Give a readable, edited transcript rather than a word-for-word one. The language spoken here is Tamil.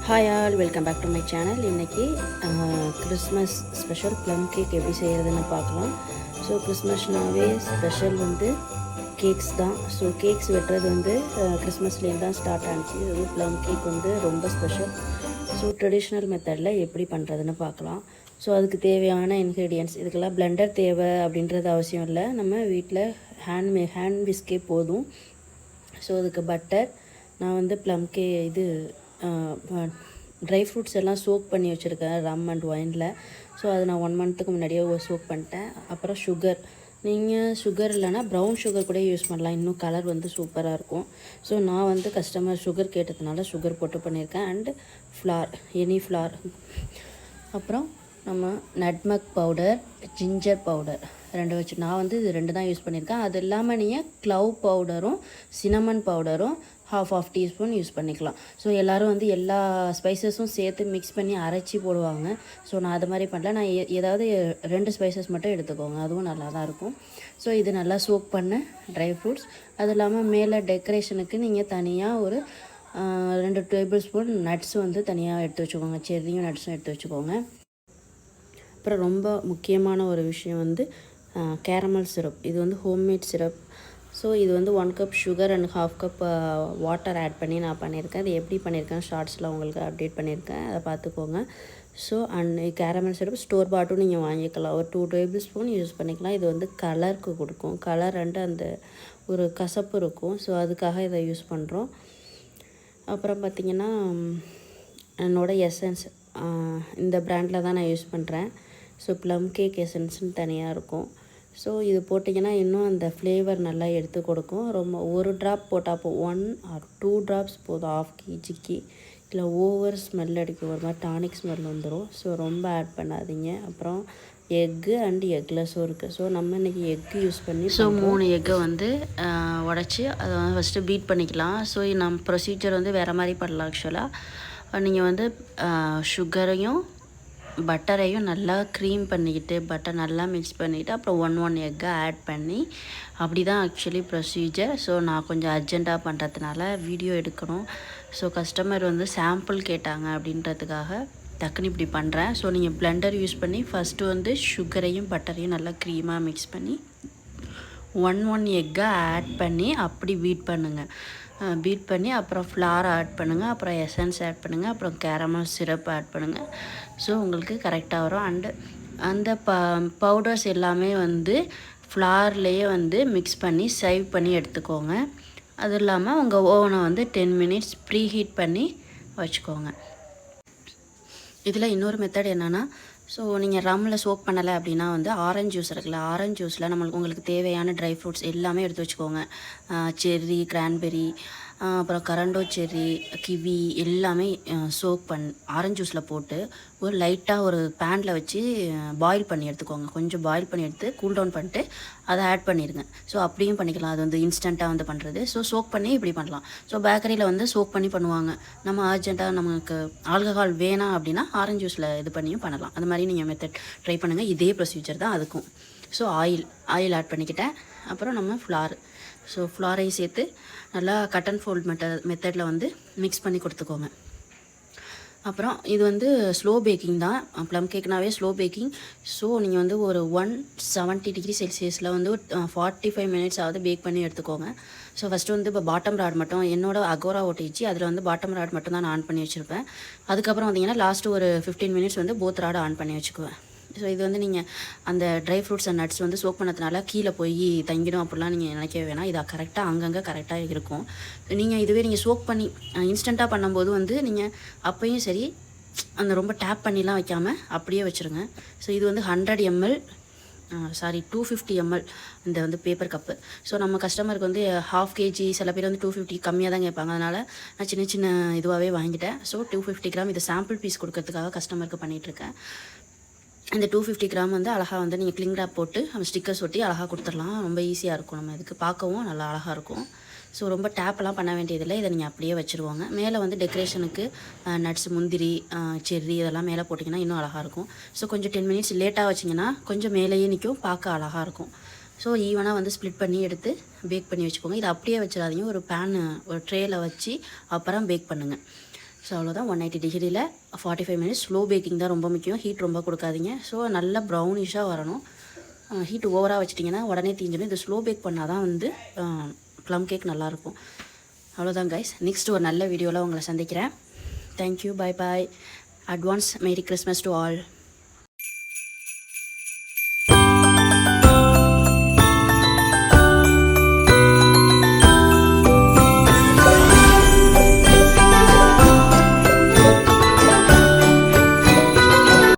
Hi all, welcome back to my channel. இன்றைக்கி கிறிஸ்மஸ் ஸ்பெஷல் ப்ளம் கேக் எப்படி செய்கிறதுன்னு பார்க்கலாம். ஸோ கிறிஸ்மஸ்னாவே ஸ்பெஷல் வந்து கேக்ஸ் தான். ஸோ கேக்ஸ் வெட்டுறது வந்து கிறிஸ்மஸ்லேருந்து தான் ஸ்டார்ட் ஆனிச்சு. இது ப்ளம் கேக் வந்து ரொம்ப ஸ்பெஷல். ஸோ ட்ரெடிஷ்னல் மெத்தடில் எப்படி பண்ணுறதுன்னு பார்க்கலாம். ஸோ அதுக்கு தேவையான இன்க்ரீடியன்ட்ஸ், இதுக்கெல்லாம் பிளெண்டர் தேவை அப்படின்றது அவசியம் இல்லை. நம்ம வீட்டில் ஹேண்ட் விஸ்கே போதும். ஸோ அதுக்கு பட்டர், நான் வந்து ப்ளம் இது ட்ரை ஃப்ரூட்ஸ் எல்லாம் சோக் பண்ணி வச்சுருக்கேன் ரம் அண்ட் ஒயினில். ஸோ அது நான் 1 மந்த்துக்கு முன்னாடியே சோக் பண்ணிட்டேன். அப்புறம் சுகர், நீங்கள் சுகர் இல்லைனா ப்ரௌன் சுகர் கூட யூஸ் பண்ணலாம், இன்னும் கலர் வந்து சூப்பராக இருக்கும். ஸோ நான் வந்து கஸ்டமர் சுகர் கேட்டதுனால சுகர் போட்டு பண்ணியிருக்கேன். And flour, any flour. அப்புறம் நம்ம நட்மக் பவுடர், ஜிஞ்சர் பவுடர் 2 வச்சு, நான் வந்து இது 2 தான் யூஸ் பண்ணியிருக்கேன். அது இல்லாமல் நீங்கள் க்ளவ் பவுடரும் சினமன் பவுடரும் ½ டீஸ்பூன் யூஸ் பண்ணிக்கலாம். ஸோ எல்லோரும் வந்து எல்லா ஸ்பைசஸும் சேர்த்து மிக்ஸ் பண்ணி அரைச்சி போடுவாங்க. ஸோ நான் அது மாதிரி பண்ணல. நான் ஏதாவது 2 ஸ்பைசஸ் மட்டும் எடுத்துக்கோங்க, அதுவும் நல்லா தான் இருக்கும். ஸோ இது நல்லா சோக் பண்ண ட்ரை ஃப்ரூட்ஸ். அது இல்லாமல் மேலே டெக்கரேஷனுக்கு நீங்கள் தனியாக ஒரு 2 டேபிள் ஸ்பூன் நட்ஸ் வந்து தனியாக எடுத்து வச்சுக்கோங்க. செர்ரியும் நட்ஸும் எடுத்து வச்சுக்கோங்க. அப்புறம் ரொம்ப முக்கியமான ஒரு விஷயம் வந்து கேரமல் சிரப். இது வந்து ஹோம்மேட் சிரப். ஸோ இது வந்து 1 cup sugar and ½ cup water add பண்ணி நான் பண்ணியிருக்கேன். அது எப்படி பண்ணியிருக்கேன் ஷார்ட்ஸில் உங்களுக்கு அப்டேட் பண்ணியிருக்கேன், அதை பார்த்துக்கோங்க. So and caramel syrup store பாட்டும் நீங்கள் வாங்கிக்கலாம். ஒரு 2 டேபிள் ஸ்பூன் யூஸ் பண்ணிக்கலாம். இது வந்து கலருக்கு கொடுக்கும், கலர் அண்டு அந்த ஒரு கசப்பு இருக்கும். ஸோ அதுக்காக இதை யூஸ் பண்ணுறோம். அப்புறம் பார்த்திங்கன்னா என்னோடய எசன்ஸ் இந்த ப்ராண்டில் தான் நான் யூஸ் பண்ணுறேன். ஸோ ப்ளம் கேக் எசன்ஸ்னு தனியாக இருக்கும். ஸோ இது போட்டிங்கன்னா இன்னும் அந்த ஃப்ளேவர் நல்லா எடுத்து கொடுக்கும். ரொம்ப ஒரு ட்ராப் போட்டால் 1 ஆர் 2 ட்ராப்ஸ் போதும் ½ kgக்கு. இல்லை ஓவர் ஸ்மெல் அடிக்கும், ஒரு மாதிரி டானிக் ஸ்மெல் வந்துடும். ஸோ ரொம்ப ஆட் பண்ணாதீங்க. அப்புறம் எக்கு அண்ட் எக்லெஸ்ஸும் இருக்குது. ஸோ நம்ம இன்றைக்கி எக்கு யூஸ் பண்ணி, ஸோ 3 எக்கை வந்து உடச்சி அதை வந்து ஃபஸ்ட்டு பீட் பண்ணிக்கலாம். ஸோ நம்ம ப்ரொசீஜர் வந்து வேறு மாதிரி பண்ணலாம். ஆக்சுவலாக நீங்கள் வந்து சுகரையும் பட்டரையும் நல்லா க்ரீம் பண்ணிக்கிட்டு, பட்டர் நல்லா மிக்ஸ் பண்ணிவிட்டு, அப்புறம் 1 எக்கை ஆட் பண்ணி, அப்படி தான் ஆக்சுவலி ப்ரொசீஜர். ஸோ நான் கொஞ்சம் அர்ஜெண்ட்டாக பண்ணுறதுனால வீடியோ எடுக்கணும். ஸோ கஸ்டமர் வந்து சாம்பிள் கேட்டாங்க அப்படின்றதுக்காக டக்குன்னு இப்படி பண்ணுறேன். ஸோ நீங்கள் பிளெண்டர் யூஸ் பண்ணி ஃபஸ்ட்டு வந்து சுகரையும் பட்டரையும் நல்லா க்ரீமாக மிக்ஸ் பண்ணி 1 எக்கை ஆட் பண்ணி அப்படி பீட் பண்ணுங்கள். பீட் பண்ணி அப்புறம் ஃப்ளார் ஆட் பண்ணுங்கள், அப்புறம் எசன்ஸ் ஆட் பண்ணுங்கள், அப்புறம் கேரமல் சிரப் ஆட் பண்ணுங்கள். ஸோ உங்களுக்கு கரெக்டாக வரும். அண்டு அந்த பவுடர்ஸ் எல்லாமே வந்து ஃப்ளார்லேயே வந்து மிக்ஸ் பண்ணி சேவ் பண்ணி எடுத்துக்கோங்க. அது இல்லாமல் உங்கள் ஓவனை வந்து 10 மினிட்ஸ் ப்ரீ ஹீட் பண்ணி வச்சுக்கோங்க. இதில் இன்னொரு மெத்தட் என்னென்னா, ஸோ நீங்கள் ரம்மில் சோக் பண்ணலை அப்படின்னா வந்து ஆரஞ்ச் ஜூஸ் இருக்குல்ல, ஆரஞ்ச் ஜூஸில் உங்களுக்கு தேவையான ட்ரை ஃப்ரூட்ஸ் எல்லாமே எடுத்து வச்சுக்கோங்க. செர்ரி, கிரான்பெரி, அப்புறம் கரண்டோ செர்ரி, கிவி எல்லாமே ஆரஞ்ச் ஜூஸில் போட்டு ஒரு லைட்டாக ஒரு பேனில் வச்சு பாயில் பண்ணி எடுத்துக்கோங்க. கொஞ்சம் பாயில் பண்ணி எடுத்து கூல் டவுன் பண்ணிட்டு அதை ஆட் பண்ணிடுங்க. ஸோ அப்படியும் பண்ணிக்கலாம், அது வந்து இன்ஸ்டண்ட்டாக வந்து பண்ணுறது. ஸோ சோக் பண்ணி இப்படி பண்ணலாம். ஸோ பேக்கரியில் வந்து சோக் பண்ணி பண்ணுவாங்க. நம்ம அர்ஜென்ட்டாக நமக்கு ஆல்கஹால் வேணாம் அப்படின்னா ஆரஞ்ச் ஜூஸில் இது பண்ணியும் பண்ணலாம். அது மாதிரி நீங்கள் மெத்தட் ட்ரை பண்ணுங்கள். இதே ப்ரொசீஜர் தான் அதுக்கும். ஸோ ஆயில் ஆட் பண்ணிக்கிட்டேன். அப்புறம் நம்ம ஸோ ஃப்ளாரையும் சேர்த்து நல்லா கட் அண்ட் ஃபோல்ட் மெத்தடில் வந்து மிக்ஸ் பண்ணி கொடுத்துக்கோங்க. அப்புறம் இது வந்து ஸ்லோ பேக்கிங் தான். ப்ளம் கேக்னாவே ஸ்லோ பேக்கிங். ஸோ நீங்கள் வந்து ஒரு 170 டிகிரி செல்சியஸில் வந்து 45 மினிட்ஸ் ஆகுது பேக் பண்ணி எடுத்துக்கோங்க. ஸோ ஃபஸ்ட்டு வந்து இப்போ பாட்டம் ராட் மட்டும் என்னோடய அகோரா ஓட்டிச்சு, அதில் வந்து பாட்டம் ராட் மட்டும் தான் நான் ஆன் பண்ணி வச்சுருப்பேன். அதுக்கப்புறம் வந்தீங்கன்னா லாஸ்ட்டு ஒரு 15 மினிட்ஸ் வந்து போத் ராட் ஆன் பண்ணி வச்சுக்குவேன். ஸோ இது வந்து நீங்கள் அந்த ட்ரை ஃப்ரூட்ஸ் அண்ட் நட்ஸ் வந்து சோக் பண்ணதுனால கீழே போய் தங்கிடும் அப்படிலாம் நீங்கள் நினைக்கவே வேணாம். இது கரெக்டாக அங்கங்கே கரெக்டாக இருக்கும். நீங்கள் இதுவே நீங்கள் சோக் பண்ணி இன்ஸ்டண்ட்டாக பண்ணும்போது வந்து நீங்கள் அப்பையும் சரி அந்த ரொம்ப டேப் பண்ணிலாம் வைக்காமல் அப்படியே வச்சுருங்க. ஸோ இது வந்து 100 ml 250 ml இந்த வந்து பேப்பர் கப்பு. ஸோ நம்ம கஸ்டமருக்கு வந்து ½ kg, சில பேர் வந்து 250 கம்மியாக தான் கேட்பாங்க. அதனால் நான் சின்ன சின்ன இதுவாகவே வாங்கிட்டேன். ஸோ 250 கிராம் இது சாம்பிள் பீஸ் கொடுக்கறதுக்காக கஸ்டமருக்கு பண்ணிகிட்ருக்கேன். இந்த 250 கிராம் வந்து அழகாக வந்து நீங்கள் கிளிங் ரேப் போட்டு நம்ம ஸ்டிக்கர்ஸ் ஒட்டி அழகாக கொடுத்துடலாம். ரொம்ப ஈஸியாக இருக்கும், நம்ம இதுக்கு பார்க்கவும் நல்லா அழகாக இருக்கும். ஸோ ரொம்ப டேப்பெல்லாம் பண்ண வேண்டியதில்லை. இதை நீங்கள் அப்படியே வச்சுருவாங்க. மேலே வந்து டெக்கரேஷனுக்கு நட்ஸ், முந்திரி, செர்ரி இதெல்லாம் மேலே போட்டிங்கன்னா இன்னும் அழகாக இருக்கும். ஸோ கொஞ்சம் 10 மினிட்ஸ் லேட்டாக வச்சிங்கன்னா கொஞ்சம் மேலேயே நிற்கும், பார்க்க அழகாக இருக்கும். ஸோ ஈவனாக வந்து ஸ்ப்ளிட் பண்ணி எடுத்து பேக் பண்ணி வச்சுக்கோங்க. இதை அப்படியே வச்சிடாதீங்க, ஒரு ட்ரேயில் வச்சு அப்புறம் பேக் பண்ணுங்கள். ஸோ அவ்வளோதான் 180 டிகிரியில் 45 மினிட்ஸ். ஸ்லோ பேக்கிங் தான் ரொம்ப முக்கியம், ஹீட் ரொம்ப கொடுக்காதீங்க. ஸோ நல்லா ப்ரௌனிஷாக வரணும். ஹீட் ஓவராக வச்சிட்டிங்கன்னா உடனே தீஞ்சிடும். இது ஸ்லோ பேக் பண்ணால் தான் வந்து ப்ளம் கேக் நல்லாயிருக்கும். அவ்வளோதான் கைஸ், நெக்ஸ்ட் ஒரு நல்ல வீடியோவில் உங்களை சந்திக்கிறேன். Thank you, bye bye. Advance merry Christmas to all.